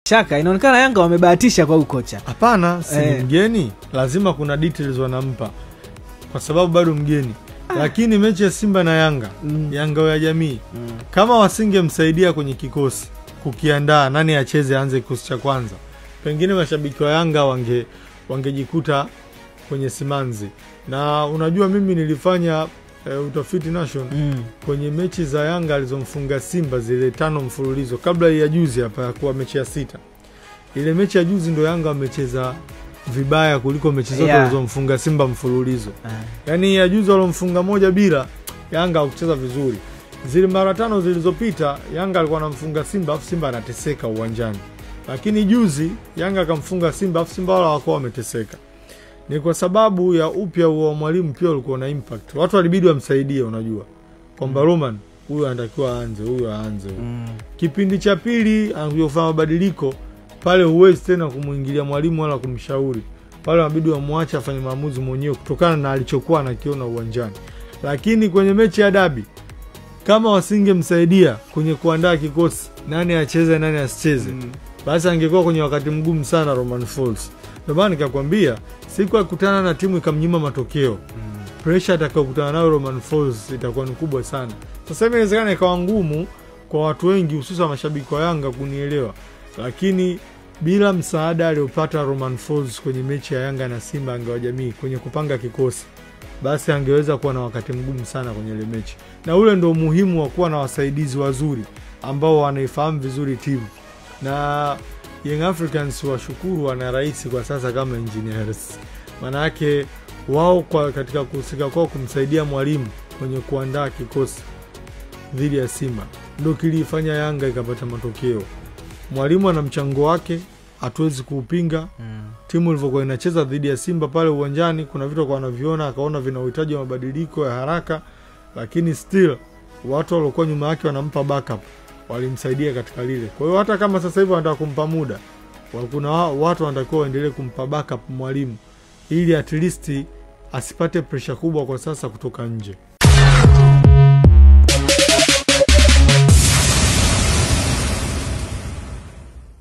Shaka inaonekana Yanga wamebahatisha kwa ukocha. Hapana, si mgeni, lazima kuna details wanampa. Kwa sababu bado mgeni. Lakini mechi ya Simba na Yanga, Yanga ya jamii, kama wasingemsaidia kwenye kikosi kukiandaa nani acheze aanze kikosi cha kwanza, pengine mashabiki wa Yanga wangejikuta kwenye simanzi. Na unajua mimi nilifanya utafiti nation kwenye mechi za Yanga alizomfunga Simba zile 5 mfululizo kabla ya juzi hapa kuwa mechi ya 6. Ile mechi ya juzi ndo Yanga wamecheza vibaya kuliko mechi zote alizomfunga Simba mfululizo. Yaani ya juzi walomfunga 1-0, Yanga hakucheza vizuri. Zile mara 5 zilizopita Yanga alikuwa anamfunga Simba afu Simba anateseka uwanjani. Lakini juzi Yanga akamfunga Simba afu Simba wala hawakuwa wameteseka. Ni kwa sababu ya upya wa mwalimu pia ulikuwa na impact. Watu walibidi wamsaidie, unajua. Kwamba Roman huyu anatakiwa aanze, huyu aanze. Kipindi cha pili angefanya mabadiliko, pale huwezi tena kumuingilia mwalimu wala kumshauri. Pale inabidi wamwache afanye maamuzi mwenyewe kutokana na alichokuwa anakiona uwanjani. Lakini kwenye mechi ya dabi, kama wasingemsaidia kwenye kuandaa kikosi, nani acheze nani asicheze, basi angekuwa kwenye wakati mgumu sana Romain Folz. Ndio maana nikakwambia siku akutana na timu ikamnyima matokeo, pressure atakayokutana nayo Romain Folz itakuwa ni kubwa sana. Sasa hivi inawezekana ikawa ngumu kwa watu wengi hususan mashabiki wa Yanga kunielewa, lakini bila msaada aliopata Romain Folz kwenye mechi ya Yanga na Simba Yanga ya jamii kwenye kupanga kikosi, basi angeweza kuwa na wakati mgumu sana kwenye ile mechi. Na ule ndio muhimu wa kuwa na wasaidizi wazuri ambao wanaifahamu vizuri timu. Na Young Africans washukuru wana rais kwa sasa kama engineers. Maana yake wao kwa katika kuhusika kwao kumsaidia mwalimu kwenye kuandaa kikosi dhidi ya Simba ndio kilifanya Yanga ikapata matokeo. Mwalimu ana mchango wake, hatuwezi kuupinga. Timu ilivyokuwa inacheza dhidi ya Simba pale uwanjani, kuna vitu kwa anaviona akaona vina uhitaji wa mabadiliko ya haraka, lakini still watu waliokuwa nyuma yake wanampa backup, walimsaidia katika lile. Kwa hiyo hata kama sasa hivi wanataka kumpa muda, kuna watu wanatakiwa waendelee kumpa backup mwalimu ili at least asipate pressure kubwa kwa sasa kutoka nje.